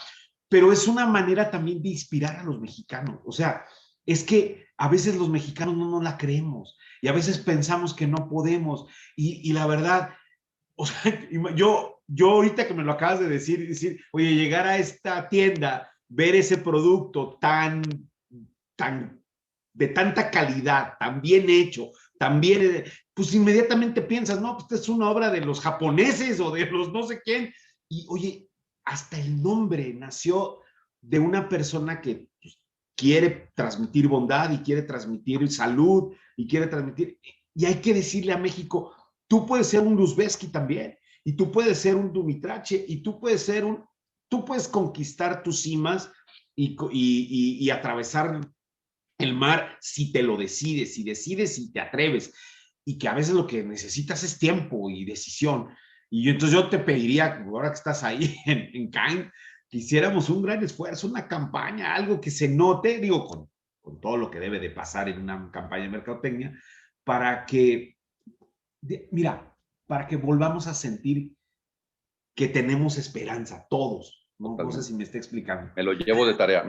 pero es una manera también de inspirar a los mexicanos. O sea, es que a veces los mexicanos no nos la creemos y a veces pensamos que no podemos. Y la verdad, o sea, yo ahorita que me lo acabas de decir, oye, llegar a esta tienda, ver ese producto tan, de tanta calidad, tan bien hecho, tan bien, pues inmediatamente piensas, no, pues esta es una obra de los japoneses o de los no sé quién. Y oye, hasta el nombre nació de una persona que pues, quiere transmitir bondad y quiere transmitir salud y quiere transmitir, y hay que decirle a México, tú puedes ser un Luzbeski también, y tú puedes ser un Dumitrache, y tú puedes conquistar tus cimas y atravesar el mar si te lo decides, si decides y te atreves, y que a veces lo que necesitas es tiempo y decisión. Y entonces yo te pediría, ahora que estás ahí en Caen, que hiciéramos un gran esfuerzo, una campaña, algo que se note, digo, con todo lo que debe de pasar en una campaña de mercadotecnia, para que mira, para que volvamos a sentir que tenemos esperanza, todos, ¿no? No sé Totalmente. si me está explicando. Me lo llevo de tarea,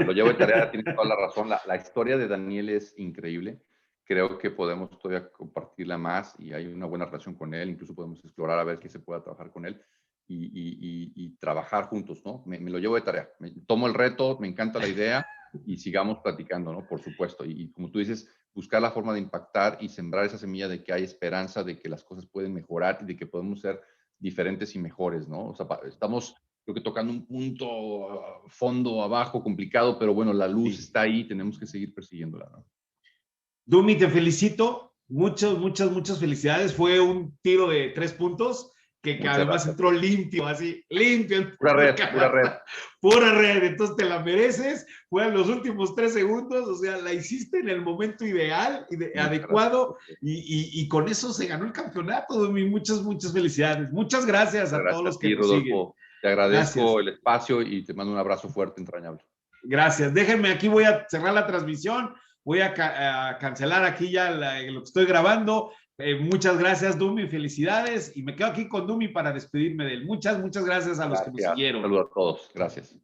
tienes toda la razón. La historia de Daniel es increíble. creo que podemos todavía compartirla más y hay una buena relación con él, incluso podemos explorar a ver qué se pueda trabajar con él y trabajar juntos, ¿no? Me lo llevo de tarea, tomo el reto, me encanta la idea y sigamos platicando, ¿no? Por supuesto. Y como tú dices, buscar la forma de impactar y sembrar esa semilla de que hay esperanza, de que las cosas pueden mejorar y de que podemos ser diferentes y mejores, ¿no? O sea, estamos, creo que tocando un punto, fondo, abajo, complicado, pero bueno, la luz está ahí, tenemos que seguir persiguiéndola, ¿no? Dumi, te felicito. Muchas felicidades. Fue un tiro de 3 puntos que además entró limpio, así, limpio. Pura red, pura red. Pura red, entonces te la mereces. Fueron los últimos 3 segundos, o sea, la hiciste en el momento ideal y adecuado y con eso se ganó el campeonato, Dumi. Muchas felicidades. Muchas gracias a todos los que nos siguen. Te agradezco el espacio y te mando un abrazo fuerte, entrañable. Gracias. Déjenme, aquí voy a cerrar la transmisión. Voy a cancelar aquí ya lo que estoy grabando. Muchas gracias, Dumi, felicidades. Y me quedo aquí con Dumi para despedirme de él. Muchas gracias a los que nos siguieron. Saludos a todos. Gracias.